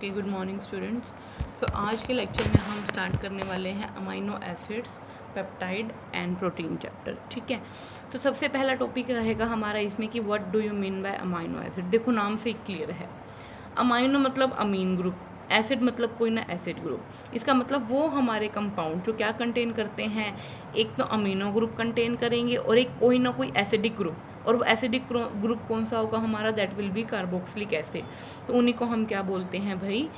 Okay, good morning students. So आज के lecture में हम स्टार्ट करने वाले हैं amino acids, peptide and protein chapter. ठीक है, तो सबसे पहला टॉपिक रहेगा हमारा इसमें कि what do you mean by amino acid. देखो नाम से ही क्लियर है, अमाइनो मतलब अमीन ग्रुप, एसिड मतलब कोई ना एसिड ग्रुप। इसका मतलब वो हमारे कंपाउंड जो क्या कंटेन करते हैं, एक तो अमीनो ग्रुप कंटेन करेंगे और एक कोई ना कोई एसिडिक ग्रुप। और वो एसिडिक ग्रुप कौन सा होगा हमारा, that will be carboxylic acid. तो उन्हीं को हम क्या बोलते हैं भाई,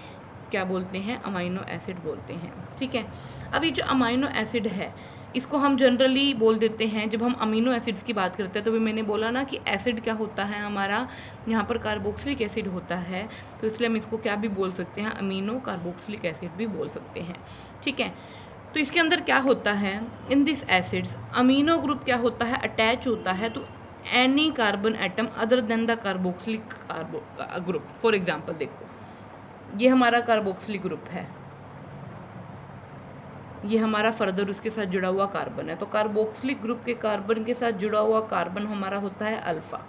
क्या बोलते हैं, अमाइनो एसिड बोलते हैं। ठीक है, अब ये जो अमाइनो एसिड है इसको हम जनरली बोल देते हैं, जब हम अमीनो एसिड्स की बात करते हैं तो भी मैंने बोला ना कि एसिड क्या होता है हमारा, यहाँ पर कार्बोक्सिलिक एसिड होता है, तो इसलिए हम इसको क्या भी बोल सकते हैं, अमीनो कार्बोक्सिलिक एसिड भी बोल सकते हैं। ठीक है, तो इसके अंदर क्या होता है, in this acids amino group क्या होता है, अटैच होता है तो any carbon atom other than the carboxylic group. For example देखो, ये हमारा कार्बोक्सिलिक ग्रुप है, ये हमारा फर्दर उसके साथ जुड़ा हुआ कार्बन है, तो कार्बोक्सिलिक ग्रुप के कार्बन के साथ जुड़ा हुआ कार्बन हमारा होता है अल्फा।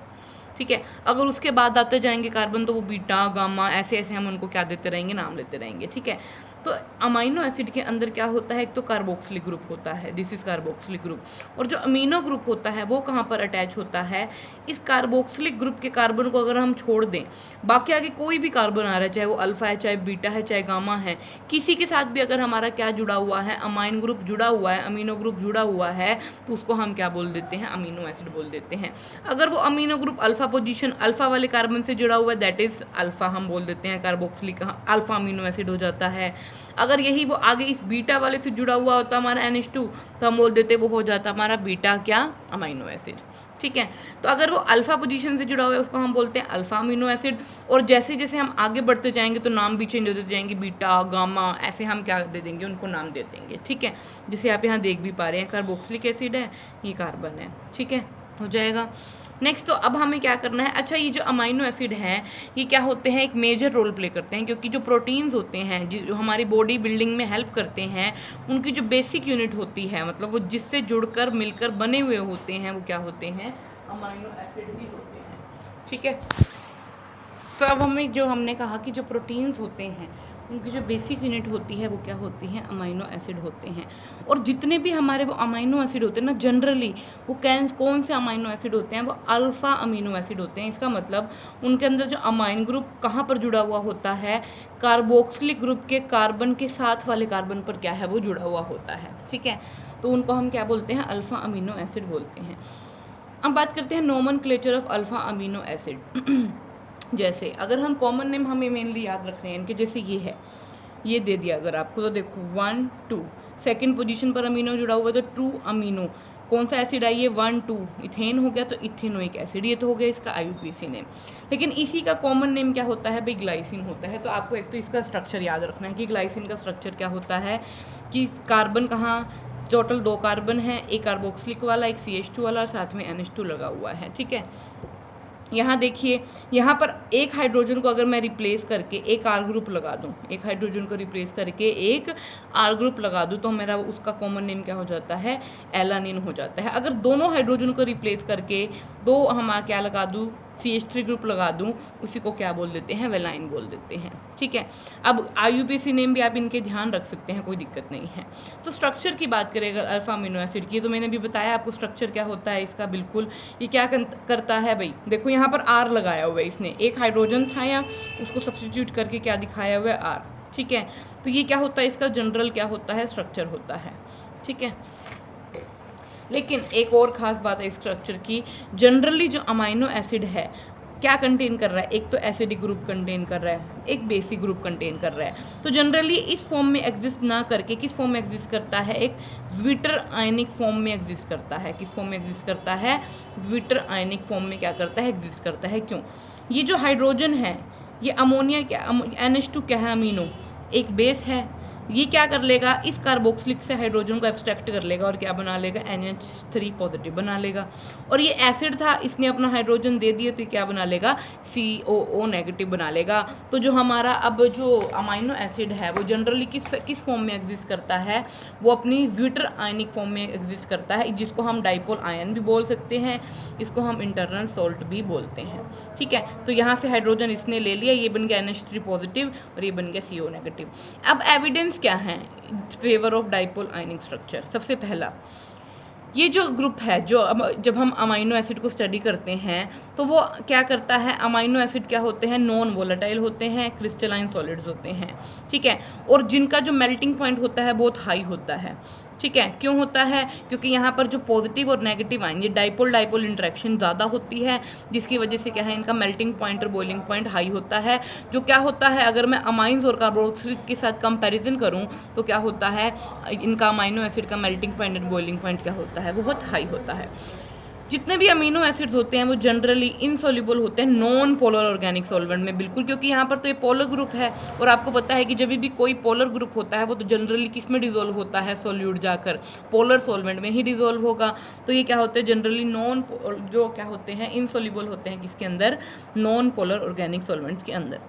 ठीक है, अगर उसके बाद आते जाएंगे कार्बन तो वो बीटा, गामा, ऐसे ऐसे हम उनको क्या देते रहेंगे, नाम लेते रहेंगे। ठीक है, तो अमाइनो एसिड के अंदर क्या होता है, एक तो कार्बोक्सिलिक ग्रुप होता है, दिस इज कार्बोक्सिलिक ग्रुप, और जो अमीनो ग्रुप होता है वो कहाँ पर अटैच होता है, इस कार्बोक्सिलिक ग्रुप के कार्बन को अगर हम छोड़ दें, बाकी आगे कोई भी कार्बन आ रहा है, चाहे वो अल्फा है, चाहे बीटा है, चाहे गामा है, किसी के साथ भी अगर हमारा क्या जुड़ा हुआ है, अमाइन ग्रुप जुड़ा हुआ है, अमीनो ग्रुप जुड़ा हुआ है, तो उसको हम क्या बोल देते हैं, अमीनो एसिड बोल देते हैं। अगर वो amino group alpha position, alpha वाले कार्बन से जुड़ा हुआ है, दैट इज अल्फा, हम बोल देते हैं कार्बोक्सिलिक अल्फा अमीनो एसिड हो जाता है। अगर यही वो आगे इस बीटा वाले से जुड़ा हुआ होता हमारा NH2, तो हम बोल देते वो हो जाता हमारा बीटा क्या, अमीनो एसिड। ठीक है, तो अगर वो अल्फा पोजीशन से जुड़ा हुआ है उसको हम बोलते हैं अल्फा अमीनो एसिड, और जैसे जैसे हम आगे बढ़ते जाएंगे तो नाम भी चेंज होते जाएंगे, बीटा, गामा, ऐसे हम क्या दे देंगे, उनको नाम दे देंगे। ठीक है, जैसे आप यहाँ देख भी पा रहे हैं, कार्बोक्सिलिक एसिड है, ये कार्बन है। ठीक है, हो जाएगा। नेक्स्ट, तो अब हमें क्या करना है, अच्छा ये जो अमाइनो एसिड हैं ये क्या होते हैं, एक मेजर रोल प्ले करते हैं, क्योंकि जो प्रोटीन्स होते हैं जो हमारी बॉडी बिल्डिंग में हेल्प करते हैं, उनकी जो बेसिक यूनिट होती है, मतलब वो जिससे जुड़कर मिलकर बने हुए होते हैं, वो क्या होते हैं, अमाइनो एसिड भी होते हैं। ठीक है, तो अब हमें जो हमने कहा कि जो प्रोटीन्स होते हैं उनकी जो बेसिक यूनिट होती है वो क्या होती हैं, अमाइनो एसिड होते हैं। और जितने भी हमारे वो अमाइनो एसिड होते हैं ना, जनरली वो कौन से अमाइनो एसिड होते हैं, वो अल्फ़ा अमीनो एसिड होते हैं। इसका मतलब उनके अंदर जो अमाइन ग्रुप कहाँ पर जुड़ा हुआ होता है, कार्बोक्सिलिक ग्रुप के कार्बन के साथ वाले कार्बन पर क्या है, वो जुड़ा हुआ होता है। ठीक है, तो उनको हम क्या बोलते हैं, अल्फ़ा अमीनो एसिड बोलते हैं। अब बात करते हैं nomenclature of alpha amino acid. जैसे अगर हम कॉमन नेम हमें मेनली याद रख रहे हैं इनके, जैसे ये है, ये दे दिया अगर आपको, तो देखो 1 2 सेकेंड पोजीशन पर अमीनो जुड़ा हुआ है तो 2 अमीनो, कौन सा एसिड आई है, 1 2 इथेन हो गया तो इथेनोइक एसिड, ये तो हो गया इसका IUPAC नेम। लेकिन इसी का कॉमन नेम क्या होता है भाई, ग्लाइसिन होता है। तो आपको एक तो इसका स्ट्रक्चर याद रखना है कि ग्लाइसिन का स्ट्रक्चर क्या होता है, कि कार्बन कहाँ, टोटल 2 कार्बन है, एक कार्बोक्सिलिक वाला, एक CH2 वाला, और साथ में NH2 लगा हुआ है। ठीक है, यहाँ देखिए, यहाँ पर एक हाइड्रोजन को अगर मैं रिप्लेस करके एक R ग्रुप लगा दूँ, एक हाइड्रोजन को रिप्लेस करके एक R ग्रुप लगा दूँ, तो मेरा उसका कॉमन नेम क्या हो जाता है, एलानिन हो जाता है। अगर दोनों हाइड्रोजन को रिप्लेस करके दो हम क्या लगा दूँ, CH3 ग्रुप लगा दूँ, उसी को क्या बोल देते हैं, वेलाइन बोल देते हैं। ठीक है, अब IUPAC नेम भी आप इनके ध्यान रख सकते हैं, कोई दिक्कत नहीं है। तो स्ट्रक्चर की बात करें अगर अल्फा अमीनो एसिड की, तो मैंने भी बताया आपको स्ट्रक्चर क्या होता है इसका, बिल्कुल ये क्या करता है भाई, देखो यहाँ पर R लगाया हुआ है इसने, एक हाइड्रोजन था यहाँ, उसको सब्स्टिट्यूट करके क्या दिखाया हुआ है, R। ठीक है, तो ये क्या होता है, इसका जनरल क्या होता है, स्ट्रक्चर होता है। ठीक है, लेकिन एक और ख़ास बात है इस स्ट्रक्चर की, जनरली जो अमाइनो एसिड है क्या कंटेन कर रहा है, एक तो एसिडिक ग्रुप कंटेन कर रहा है, एक बेसिक ग्रुप कंटेन कर रहा है। तो जनरली इस फॉर्म में एग्जिस्ट ना करके किस फॉर्म में एग्जिस्ट करता है, एक ज्विटर आयनिक फॉर्म में एग्जिस्ट करता है। किस फॉर्म में एग्जिस्ट करता है, ज्विटर आयनिक फॉर्म में क्या करता है, एग्जिस्ट करता है। क्यों, ये जो हाइड्रोजन है ये अमोनिया क्या, NH2 क्या है, अमीनो, एक बेस है, ये क्या कर लेगा, इस कार्बोक्सिलिक से हाइड्रोजन को एब्स्ट्रैक्ट कर लेगा और क्या बना लेगा, NH3 पॉजिटिव बना लेगा। और ये एसिड था, इसने अपना हाइड्रोजन दे दिया तो ये क्या बना लेगा, COO नेगेटिव बना लेगा। तो जो हमारा अब जो अमाइनो एसिड है वो जनरली किस फॉर्म में एग्जिस्ट करता है, वो अपनी ब्यूटर आयनिक फॉर्म में एग्जिस्ट करता है, जिसको हम डाइपोल आयन भी बोल सकते हैं, इसको हम इंटरनल सॉल्ट भी बोलते हैं। ठीक है, तो यहाँ से हाइड्रोजन इसने ले लिया, ये बन गया NH3 पॉजिटिव और ये बन गया CO नेगेटिव। अब एविडेंस क्या है favour of dipole ionic structure. सबसे पहला, ये जो ग्रुप है, जो जब हम अमाइनो एसिड को स्टडी करते हैं तो वो क्या करता है, अमाइनो एसिड क्या होते हैं, नॉन वोलेटाइल होते हैं, क्रिस्टलाइन सॉलिड्स होते हैं। ठीक है, और जिनका जो मेल्टिंग पॉइंट होता है बहुत हाई होता है। ठीक है, क्यों होता है, क्योंकि यहाँ पर जो पॉजिटिव और नेगेटिव आयन, ये डाइपोल इंटरेक्शन ज़्यादा होती है, जिसकी वजह से क्या है, इनका मेल्टिंग पॉइंट और बॉइलिंग पॉइंट हाई होता है। जो क्या होता है, अगर मैं अमाइंस और कार्बोक्सिलिक के साथ कंपैरिजन करूँ तो क्या होता है, इनका अमाइनो एसिड का मेल्टिंग पॉइंट और बॉइलिंग पॉइंट क्या होता है, बहुत हाई होता है। जितने भी अमीनो एसिड्स होते हैं वो जनरली इनसॉल्युबल होते हैं नॉन पोलर ऑर्गेनिक सॉल्वेंट में, बिल्कुल, क्योंकि यहाँ पर तो ये पोलर ग्रुप है और आपको पता है कि जब भी कोई पोलर ग्रुप होता है वो तो जनरली किस में डिजोल्व होता है, सॉल्यूट जाकर पोलर सॉल्वेंट में ही डिजोल्व होगा। तो ये क्या होते हैं, जनरली जो क्या होते हैं, इनसॉल्युबल होते हैं किसके अंदर, नॉन पोलर ऑर्गेनिक सॉल्वेंट्स के अंदर।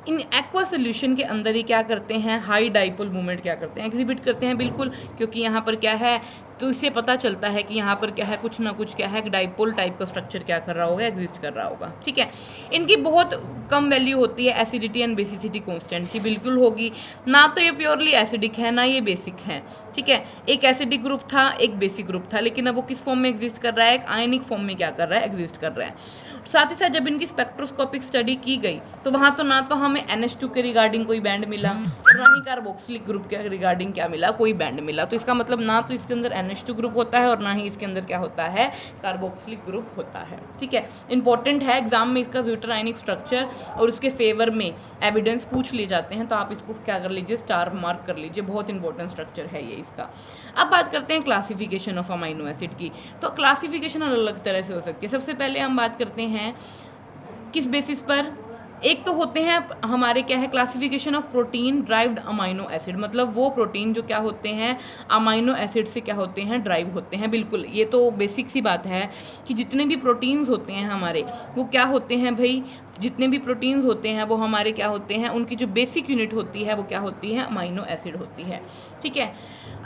इन एक्वा सोल्यूशन के अंदर ही क्या करते हैं, हाई डाइपोल मूवमेंट क्या करते हैं, एग्जिबिट करते हैं, बिल्कुल, क्योंकि यहाँ पर क्या है, तो इससे पता चलता है कि यहाँ पर क्या है, कुछ ना कुछ क्या है, डाइपोल टाइप का स्ट्रक्चर क्या कर रहा होगा, एग्जिस्ट कर रहा होगा। ठीक है, इनकी बहुत कम वैल्यू होती है एसिडिटी एंड बेसिसिटी कांस्टेंट की, बिल्कुल होगी ना, तो ये प्योरली एसिडिक है ना ये बेसिक है। ठीक है, एक एसिडिक ग्रुप था, एक बेसिक ग्रुप था, लेकिन अब वो किस फॉर्म में एग्जिस्ट कर रहा है, एक आयनिक फॉर्म में क्या कर रहा है, एग्जिस्ट कर रहा है। साथ ही साथ जब इनकी स्पेक्ट्रोस्कोपिक स्टडी की गई तो वहाँ तो ना तो हमें NH2 के रिगार्डिंग कोई बैंड मिला और ना ही कार्बोक्सिलिक ग्रुप के रिगार्डिंग क्या मिला, कोई बैंड मिला। तो इसका मतलब ना तो इसके अंदर NH2 ग्रुप होता है और ना ही इसके अंदर क्या होता है, कार्बोक्सिलिक ग्रुप होता है। ठीक है, इंपॉर्टेंट है, एग्जाम में इसका ज्यूटर आयनिक स्ट्रक्चर और उसके फेवर में एविडेंस पूछ लिए जाते हैं, तो आप इसको क्या कर लीजिए, स्टार मार्क कर लीजिए, बहुत इंपॉर्टेंट स्ट्रक्चर है ये इसका। अब बात करते हैं क्लासिफिकेशन ऑफ अमाइनो एसिड की। तो क्लासिफिकेशन अलग अलग तरह से हो सकती है। सबसे पहले हम बात करते हैं किस बेसिस पर, एक तो होते हैं हमारे क्या है, classification of protein derived amino acid, मतलब वो प्रोटीन जो क्या होते हैं, अमाइनो एसिड से क्या होते हैं, ड्राइव होते हैं। बिल्कुल, ये तो बेसिक सी बात है कि जितने भी प्रोटीन्स होते हैं हमारे, वो क्या होते हैं भाई, जितने भी प्रोटीन्स होते हैं वो हमारे क्या होते हैं, उनकी जो बेसिक यूनिट होती है वो क्या होती है, अमाइनो एसिड होती है। ठीक है,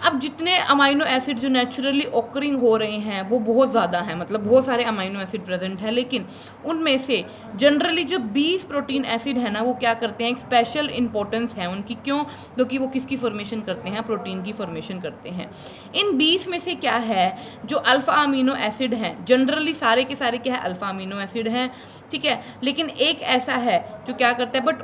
अब जितने अमाइनो एसिड जो नेचुरली ऑकरिंग हो रहे हैं वो बहुत ज़्यादा हैं, मतलब बहुत सारे अमाइनो एसिड प्रेजेंट हैं, लेकिन उनमें से जनरली जो 20 प्रोटीन एसिड है ना, वो क्या करते हैं, एक स्पेशल इंपॉर्टेंस है उनकी। क्यों, क्योंकि वो किसकी फॉर्मेशन करते हैं, प्रोटीन की फॉर्मेशन करते हैं। इन 20 में से क्या है, जो अल्फ़ा अमीनो एसिड हैं, जनरली सारे के सारे क्या है, अल्फ़ा अमीनो एसिड हैं। ठीक है, लेकिन एक ऐसा है जो क्या करता है, but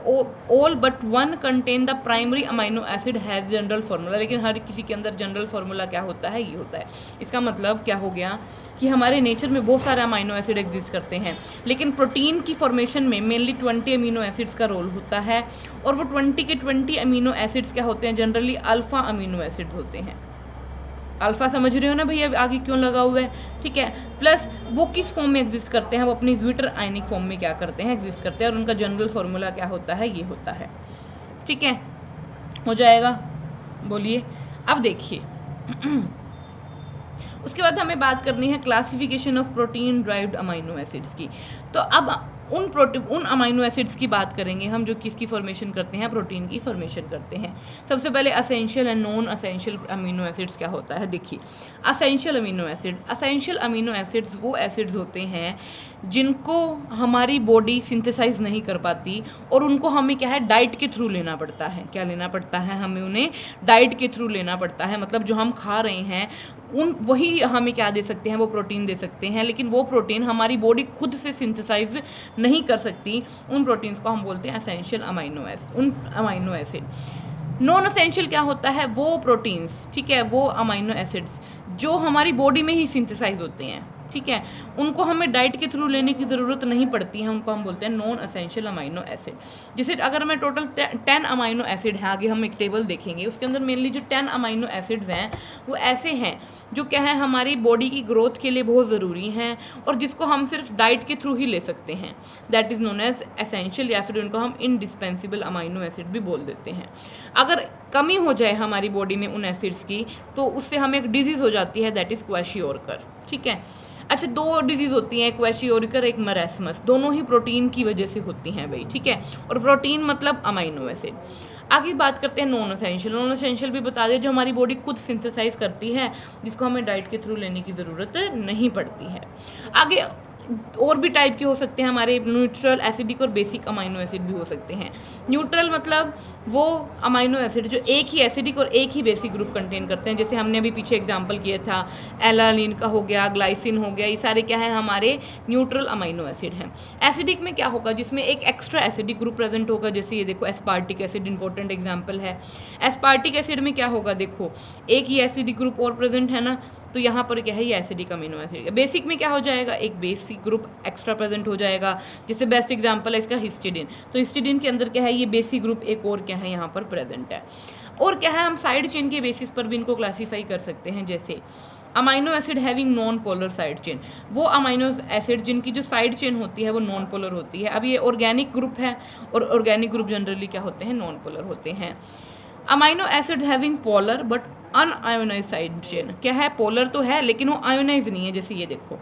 all but one contain the primary amino acid has general formula, लेकिन हर किसी के अंदर जनरल फार्मूला क्या होता है, ये होता है। इसका मतलब क्या हो गया कि हमारे नेचर में बहुत सारे अमाइनो एसिड एग्जिस्ट करते हैं, लेकिन प्रोटीन की फॉर्मेशन में मेनली 20 अमीनो एसिड्स का रोल होता है, और वो 20 के 20 अमीनो एसिड्स क्या होते हैं, जनरली अल्फ़ा अमीनो एसिड्स होते हैं। अल्फ़ा समझ रहे हो ना भैया, आगे क्यों लगा हुआ है। ठीक है, प्लस वो किस फॉर्म में एग्जिस्ट करते हैं, वो अपनी ज्यूटर आयनिक फॉर्म में क्या करते हैं, एग्जिस्ट करते हैं, और उनका जनरल फार्मूला क्या होता है, ये होता है। ठीक है, हो जाएगा, बोलिए। अब देखिए उसके बाद हमें बात करनी है classification of protein derived amino acids की। तो अब उन अमाइनो एसिड्स की बात करेंगे हम जो किसकी फॉर्मेशन करते हैं, प्रोटीन की फॉर्मेशन करते हैं। सबसे पहले essential and non essential amino acids क्या होता है, देखिए। असेंशियल अमीनो एसिड्स वो एसिड्स होते हैं जिनको हमारी बॉडी सिंथेसाइज नहीं कर पाती, और उनको हमें क्या है, डाइट के थ्रू लेना पड़ता है। क्या लेना पड़ता है, हमें उन्हें डाइट के थ्रू लेना पड़ता है, मतलब जो हम खा रहे हैं वही हमें क्या दे सकते हैं, वो प्रोटीन दे सकते हैं, लेकिन वो प्रोटीन हमारी बॉडी खुद से सिंथेसाइज नहीं कर सकती। उन प्रोटीन्स को हम बोलते हैं essential amino acid. Non essential क्या होता है, वो प्रोटीन्स, ठीक है, वो अमाइनो एसिड्स जो हमारी बॉडी में ही सिंथेसाइज होते हैं। ठीक है, उनको हमें डाइट के थ्रू लेने की ज़रूरत नहीं पड़ती है, उनको हम बोलते हैं नॉन एसेंशियल अमाइनो एसिड। जैसे अगर हमें टोटल 10 अमाइनो एसिड हैं, आगे हम एक टेबल देखेंगे, उसके अंदर मेनली जो 10 अमाइनो एसिड्स हैं वो ऐसे हैं जो क्या है हमारी बॉडी की ग्रोथ के लिए बहुत ज़रूरी हैं और जिसको हम सिर्फ डाइट के थ्रू ही ले सकते हैं, that is known as essential, या फिर उनको हम इंडिस्पेंसिबल अमाइनो एसिड भी बोल देते हैं। अगर कमी हो जाए हमारी बॉडी में उन एसिड्स की तो उससे हमें एक डिजीज़ हो जाती है, दैट इज़ क्वेशियोरकर। ठीक है, अच्छा, 2 डिजीज़ होती हैं, क्वेशियोरकर, एक मरासमस, दोनों ही प्रोटीन की वजह से होती हैं भाई। ठीक है, और प्रोटीन मतलब अमाइनो एसिड। आगे बात करते हैं नॉन एसेंशियल। नॉन एसेंशियल भी बता दें जो हमारी बॉडी खुद सिंथेसाइज करती है, जिसको हमें डाइट के थ्रू लेने की ज़रूरत नहीं पड़ती है। आगे और भी टाइप के हो सकते हैं हमारे, न्यूट्रल, एसिडिक और बेसिक अमाइनो एसिड भी हो सकते हैं। न्यूट्रल मतलब वो अमाइनो एसिड जो एक ही एसिडिक और एक ही बेसिक ग्रुप कंटेन करते हैं, जैसे हमने अभी पीछे एग्जांपल किया था, एलानिन का हो गया, ग्लाइसिन हो गया, ये सारे क्या है हमारे न्यूट्रल अमाइनो एसिड हैं। एसिडिक में क्या होगा, जिसमें एक एक्स्ट्रा एसिडिक ग्रुप प्रेजेंट होगा, जैसे ये देखो एस्पार्टिक एसिड इंपॉर्टेंट एग्जाम्पल है। एस्पार्टिक एसिड में क्या होगा, देखो एक ही एसिडिक ग्रुप और प्रेजेंट है ना, तो यहाँ पर क्या है ये एसिडिक अमीनो एसिड। बेसिक में क्या हो जाएगा, एक बेसिक ग्रुप एक्स्ट्रा प्रेजेंट हो जाएगा, जैसे बेस्ट एग्जांपल है इसका हिस्टिडीन। तो हिस्टिडीन के अंदर क्या है ये बेसिक ग्रुप एक और क्या है यहाँ पर प्रेजेंट है। और क्या है हम साइड चेन के बेसिस पर भी इनको क्लासीफाई कर सकते हैं, जैसे amino acid having non polar side chain, वो अमाइनो एसिड जिनकी जो साइड चेन होती है वो नॉन पोलर होती है। अब ये ऑर्गेनिक ग्रुप है और ऑर्गेनिक ग्रुप जनरली क्या होते हैं, नॉन पोलर होते हैं। Amino acid having polar but unionised side chain, क्या है पोलर तो है लेकिन वो आयोनाइज नहीं है, जैसे ये देखो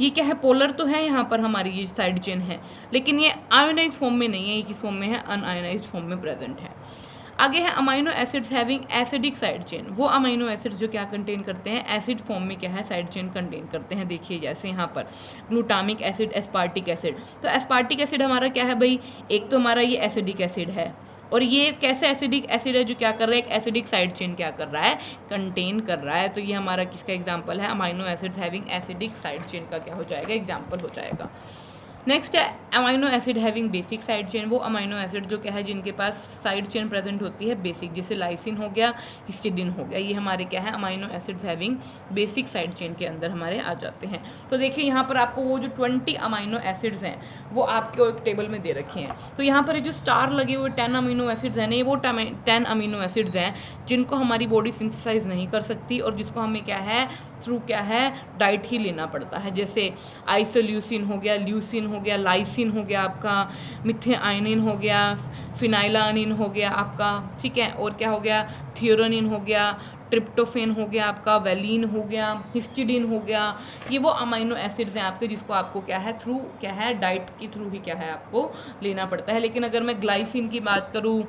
ये क्या है पोलर तो है यहाँ पर हमारी ये साइड चेन है, लेकिन ये आयोनाइज फॉर्म में नहीं है, ये किस फॉर्म में है, अनआयोनाइज्ड फॉर्म में प्रेजेंट है। आगे है amino acids having acidic side chain, वो अमाइनो एसिड्स जो क्या कंटेन करते हैं, एसिड फॉर्म में क्या है साइड चेन कंटेन करते हैं। देखिए जैसे यहाँ पर ग्लूटामिक एसिड, एस्पार्टिक एसिड। तो एस्पार्टिक एसिड हमारा क्या है भाई, एक तो हमारा ये एसिडिक एसिड है और ये कैसे एसिडिक एसिड है जो क्या कर रहा है, एक एसिडिक साइड चेन क्या कर रहा है, कंटेन कर रहा है। तो ये हमारा किसका एग्जांपल है, amino acids having acidic side chain का क्या हो जाएगा, एग्जांपल हो जाएगा। नेक्स्ट है amino acid having basic side chain, वो अमाइनो एसिड जो क्या है जिनके पास साइड चेन प्रेजेंट होती है बेसिक, जैसे लाइसिन हो गया, हिस्टिडीन हो गया, ये हमारे क्या है amino acids having basic side chain के अंदर हमारे आ जाते हैं। तो देखिए यहाँ पर आपको वो जो 20 अमाइनो एसिड्स हैं वो आपके एक टेबल में दे रखे हैं। तो यहाँ पर जो स्टार लगे हुए 10 अमीनो एसिड्स हैं, ये वो 10 अमीनो एसिड्स हैं जिनको हमारी बॉडी सिंथेसाइज नहीं कर सकती और जिसको हमें क्या है थ्रू क्या है डाइट ही लेना पड़ता है। जैसे आइसोल्यूसिन हो गया, ल्यूसिन हो गया, लाइसिन हो गया आपका, मिथाइनिन हो गया, फिनाइलानिन हो गया आपका, ठीक है, और क्या हो गया, थियोरोनिन हो गया, ट्रिप्टोफेन हो गया आपका, वेलिन हो गया, हिस्टिडीन हो गया। ये वो अमाइनो एसिड्स हैं आपके जिसको आपको क्या है थ्रू क्या है डाइट के थ्रू ही क्या है आपको लेना पड़ता है। लेकिन अगर मैं ग्लाइसिन की बात करूँ,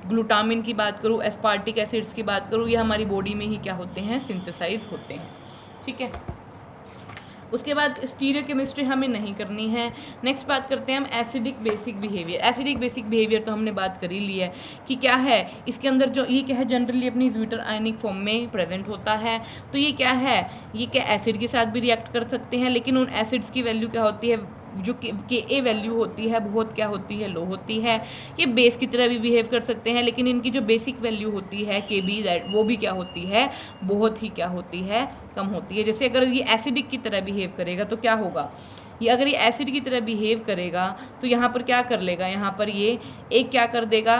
ग्लूटामिन की बात करूँ, एस्पार्टिक एसिड्स की बात करूँ, ये हमारी बॉडी में ही क्या होते हैं, सिंथेसाइज होते हैं। ठीक है, उसके बाद स्टीरियोकेमिस्ट्री हमें नहीं करनी है। नेक्स्ट बात करते हैं हम acidic basic behaviour. Acidic basic behaviour तो हमने बात कर ही ली है कि क्या है इसके अंदर जो ये क्या है जनरली अपनी ज्यूटर आयनिक फॉर्म में प्रेजेंट होता है। तो ये क्या है, ये क्या एसिड के साथ भी रिएक्ट कर सकते हैं, लेकिन उन एसिड्स की वैल्यू क्या होती है, जो के ए वैल्यू होती है बहुत क्या होती है, लो होती है। ये बेस की तरह भी बिहेव कर सकते हैं, लेकिन इनकी जो बेसिक वैल्यू होती है के बी वो भी क्या होती है, बहुत ही क्या होती है, कम होती है। जैसे अगर ये एसिडिक की तरह बिहेव करेगा तो क्या होगा, ये अगर ये एसिड की तरह बिहेव करेगा तो यहाँ पर क्या कर लेगा, यहाँ पर ये एक क्या कर देगा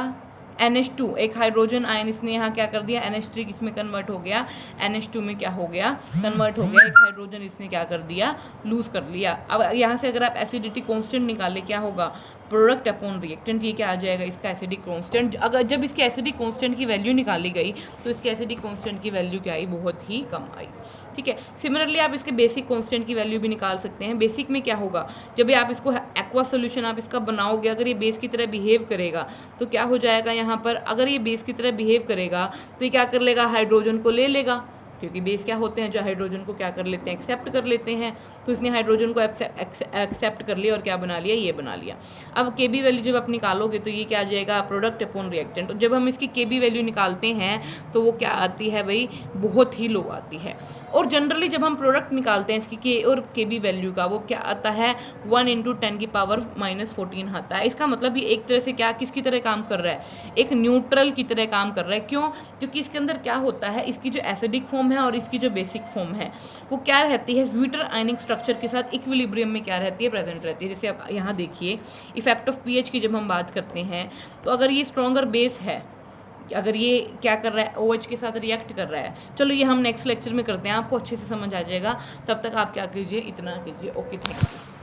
NH2, एक हाइड्रोजन आयन इसने यहाँ क्या कर दिया NH3 किसमें कन्वर्ट हो गया, NH2 में क्या हो गया, कन्वर्ट हो गया। एक हाइड्रोजन इसने क्या कर दिया, लूज कर लिया। अब यहाँ से अगर आप एसिडिटी कांस्टेंट निकाले क्या होगा, प्रोडक्ट अपॉन रिएक्टेंट, ये क्या आ जाएगा इसका एसिडिक कांस्टेंट। अगर जब इसके एसिडिक कांस्टेंट की वैल्यू निकाली गई तो इसके एसिडिक कांस्टेंट की वैल्यू क्या आई, बहुत ही कम आई। ठीक है, सिमिलरली आप इसके बेसिक कांस्टेंट की वैल्यू भी निकाल सकते हैं। बेसिक में क्या होगा, जब आप इसको एक्वा सोल्यूशन आप इसका बनाओगे, अगर ये बेस की तरह बिहेव करेगा तो क्या हो जाएगा, यहाँ पर अगर ये बेस की तरह बिहेव करेगा तो ये क्या कर लेगा, हाइड्रोजन को ले लेगा, क्योंकि बेस क्या होते हैं जो हाइड्रोजन को क्या कर लेते हैं, एक्सेप्ट कर लेते हैं। तो इसने हाइड्रोजन को एक्सेप्ट कर लिया और क्या बना लिया, ये बना लिया। अब के बी वैल्यू जब आप निकालोगे तो ये क्या आ जाएगा, प्रोडक्ट अपॉन रिएक्टेंट। जब हम इसकी के बी वैल्यू निकालते हैं तो वो क्या आती है भाई, बहुत ही लो आती है। और जनरली जब हम प्रोडक्ट निकालते हैं इसकी के और के बी वैल्यू का, वो क्या आता है 1 × 10⁻⁻14 आता है। इसका मतलब ये एक तरह से क्या किसकी तरह काम कर रहा है, एक न्यूट्रल की तरह काम कर रहा है। क्यों? क्योंकि इसके अंदर क्या होता है, इसकी जो एसिडिक फॉर्म है और इसकी जो बेसिक फॉर्म है वो क्या रहती है, ज्विटर आयनिक स्ट्रक्चर के साथ इक्विलिब्रियम में क्या रहती है, प्रेजेंट रहती है। जैसे आप यहाँ देखिए इफेक्ट ऑफ पीएच की जब हम बात करते हैं तो अगर ये स्ट्रॉन्गर बेस है, अगर ये क्या कर रहा है OH के साथ रिएक्ट कर रहा है, चलो ये हम नेक्स्ट लेक्चर में करते हैं, आपको अच्छे से समझ आ जाएगा। तब तक आप क्या कीजिए, इतना कीजिए। Okay, thank you.